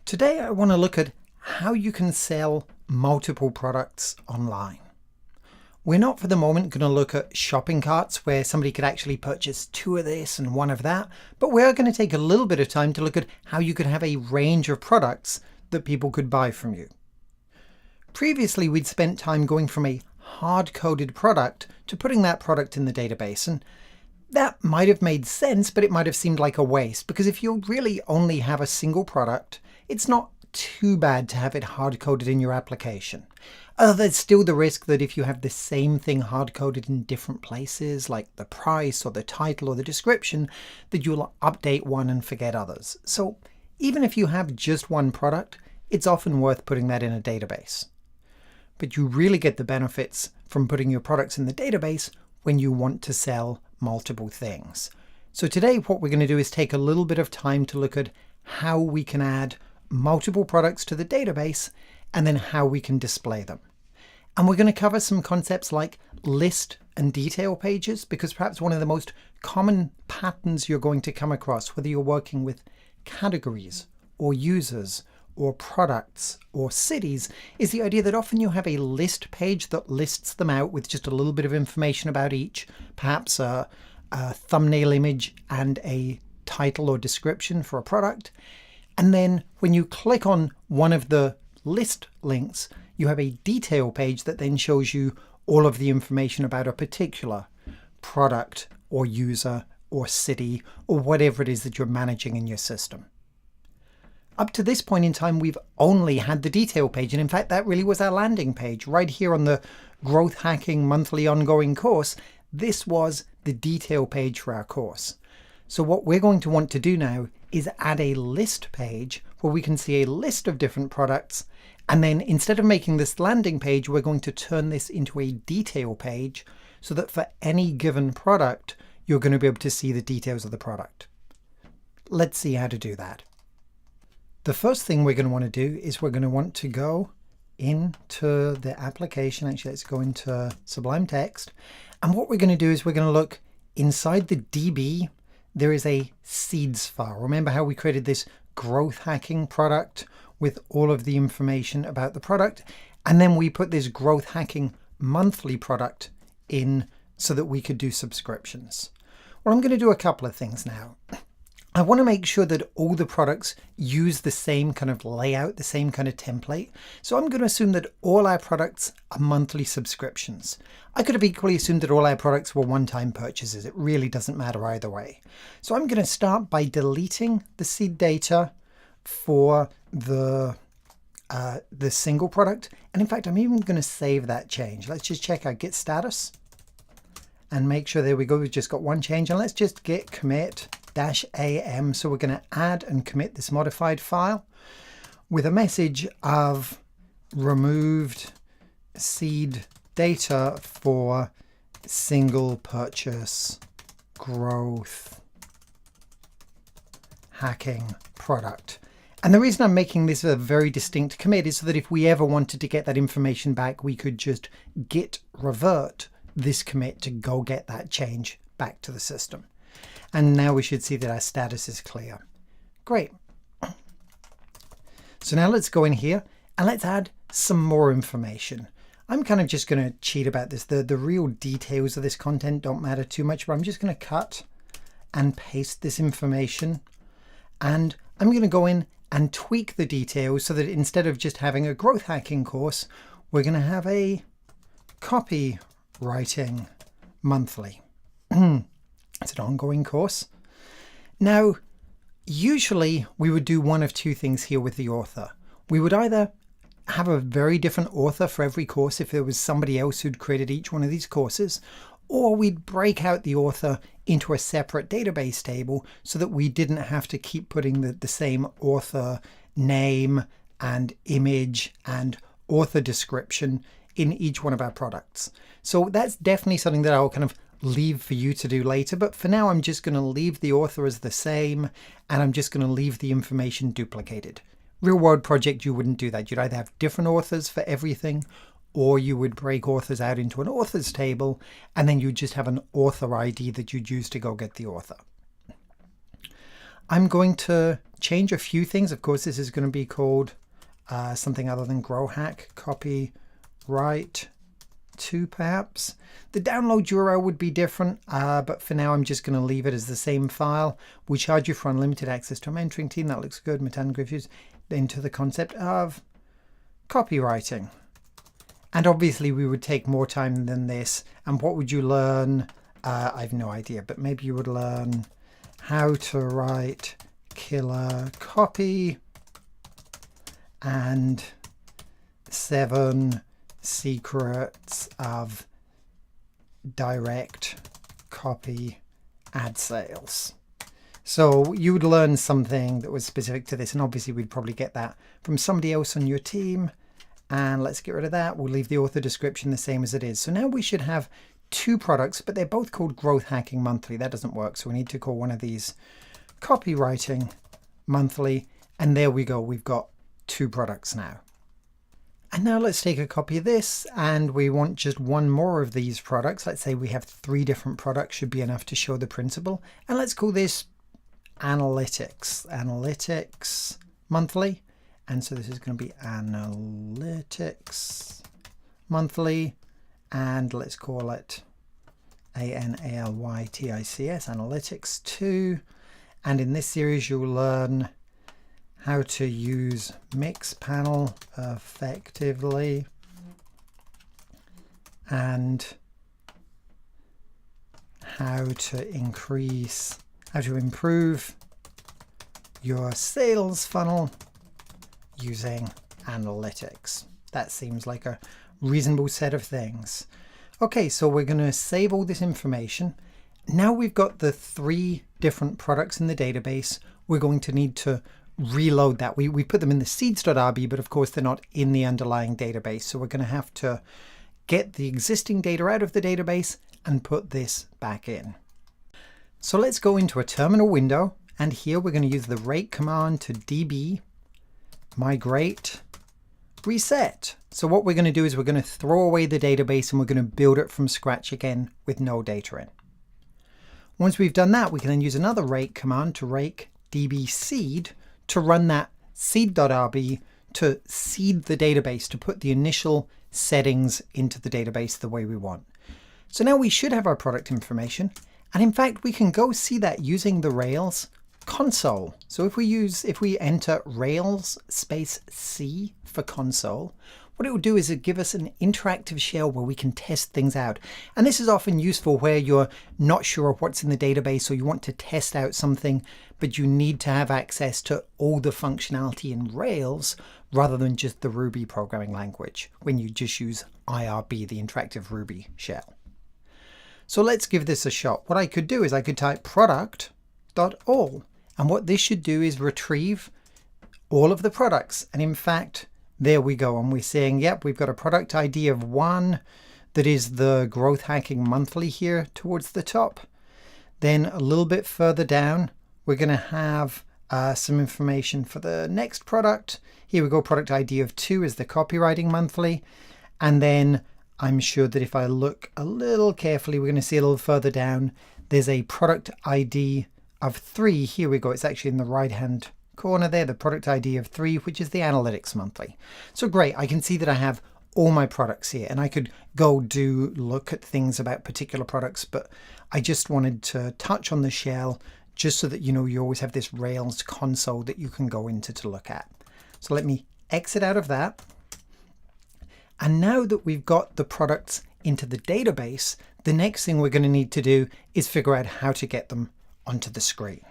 Today I want to look at how you can sell multiple products online. We're not for the moment going to look at shopping carts where somebody could actually purchase 2 of this and 1 of that, but we are going to take a little bit of time to look at how you could have a range of products that people could buy from you. Previously, we'd spent time going from a hard-coded product to putting that product in the database, and that might have made sense, but it might have seemed like a waste, because if you really only have a single product, it's not too bad to have it hard-coded in your application. There's still the risk that if you have the same thing hard-coded in different places, like the price or the title or the description, that you'll update one and forget others. So even if you have just one product, it's often worth putting that in a database. But you really get the benefits from putting your products in the database when you want to sell multiple things. So today what we're going to do is take a little bit of time to look at how we can add multiple products to the database and then how we can display them. And we're going to cover some concepts like list and detail pages, because perhaps one of the most common patterns you're going to come across, whether you're working with categories or users or products or cities, is the idea that often you have a list page that lists them out with just a little bit of information about each, perhaps a thumbnail image and a title or description for a product. And then when you click on one of the list links, you have a detail page that then shows you all of the information about a particular product or user or city or whatever it is that you're managing in your system. Up to this point in time, we've only had the detail page. And in fact, that really was our landing page right here on the Growth Hacking Monthly Ongoing course. This was the detail page for our course. So what we're going to want to do now is add a list page where we can see a list of different products. And then instead of making this landing page, we're going to turn this into a detail page so that for any given product, you're going to be able to see the details of the product. Let's see how to do that. The first thing we're going to want to do is we're going to want to go into the application. Actually, let's go into Sublime Text. And what we're going to do is we're going to look inside the DB. There is a seeds file. Remember how we created this growth hacking product with all of the information about the product? And then we put this growth hacking monthly product in so that we could do subscriptions. Well, I'm going to do a couple of things now. I want to make sure that all the products use the same kind of layout, the same kind of template. So I'm going to assume that all our products are monthly subscriptions. I could have equally assumed that all our products were one-time purchases. It really doesn't matter either way. So I'm going to start by deleting the seed data for the single product. And in fact, I'm even going to save that change. Let's just check our git status and make sure, there we go, we've just got one change. And let's just git commit -am. So we're going to add and commit this modified file with a message of removed seed data for single purchase growth hacking product. And the reason I'm making this a very distinct commit is so that if we ever wanted to get that information back, we could just git revert this commit to go get that change back to the system. And now we should see that our status is clear. Great. So now let's go in here and let's add some more information. I'm kind of just going to cheat about this. The real details of this content don't matter too much, but I'm just going to cut and paste this information. And I'm going to go in and tweak the details so that instead of just having a growth hacking course, we're going to have a copywriting monthly. It's an ongoing course. Now, usually we would do one of two things here with the author. We would either have a very different author for every course if there was somebody else who'd created each one of these courses, or we'd break out the author into a separate database table so that we didn't have to keep putting the same author name and image and author description in each one of our products. So that's definitely something that I'll kind of leave for you to do later, but for now I'm just going to leave the author as the same, and I'm just going to leave the information duplicated. Real world project, you wouldn't do that. You'd either have different authors for everything, or you would break authors out into an authors table, and then you just have an author ID that you'd use to go get the author. I'm going to change a few things. Of course, this is going to be called something other than grow hack, copyright 2 perhaps. The download URL would be different, but for now I'm just going to leave it as the same file. We charge you for unlimited access to a mentoring team. That looks good. Matan Griffiths into the concept of copywriting. And obviously we would take more time than this. And what would you learn? I have no idea, but maybe you would learn how to write killer copy and 7 secrets of direct copy ad sales. So you would learn something that was specific to this, and obviously we'd probably get that from somebody else on your team. And let's get rid of that. We'll leave the author description the same as it is. So now we should have 2 products, but they're both called Growth Hacking Monthly. That doesn't work, so we need to call one of these Copywriting Monthly. And there we go. We've got 2 products now. And now let's take a copy of this, and we want just one more of these products. Let's say we have 3 different products, should be enough to show the principle. And let's call this Analytics Monthly. And so this is going to be Analytics Monthly, and let's call it Analytics, Analytics 2. And in this series, you'll learn how to use Mixpanel effectively and how to improve your sales funnel using analytics. That seems like a reasonable set of things. Okay, so we're going to save all this information. Now we've got the 3 different products in the database. We're going to need to reload that. We put them in the seeds.rb, but of course they're not in the underlying database. So we're going to have to get the existing data out of the database and put this back in. So let's go into a terminal window, and here we're going to use the rake command to db migrate reset. So what we're going to do is we're going to throw away the database and we're going to build it from scratch again with no data in. Once we've done that, we can then use another rake command to rake db seed to run that seed.rb to seed the database, to put the initial settings into the database the way we want. So now we should have our product information. And in fact, we can go see that using the Rails console. So if we enter Rails space C for console, what it will do is it give us an interactive shell where we can test things out. And this is often useful where you're not sure of what's in the database, or you want to test out something, but you need to have access to all the functionality in Rails rather than just the Ruby programming language when you just use IRB, the interactive Ruby shell. So let's give this a shot. What I could do is I could type product.all. And what this should do is retrieve all of the products. And in fact, there we go. And we're saying, yep, we've got a product ID of 1 that is the Growth Hacking Monthly here towards the top. Then a little bit further down, we're going to have some information for the next product. Here we go, product ID of 2 is the Copywriting Monthly. And then I'm sure that if I look a little carefully, we're going to see a little further down, there's a product ID of 3. Here we go. It's actually in the right-hand corner there, the product ID of 3, which is the Analytics Monthly. So great. I can see that I have all my products here, and I could go look at things about particular products, but I just wanted to touch on the shell just so that you always have this Rails console that you can go into to look at. So let me exit out of that. And now that we've got the products into the database, the next thing we're going to need to do is figure out how to get them onto the screen.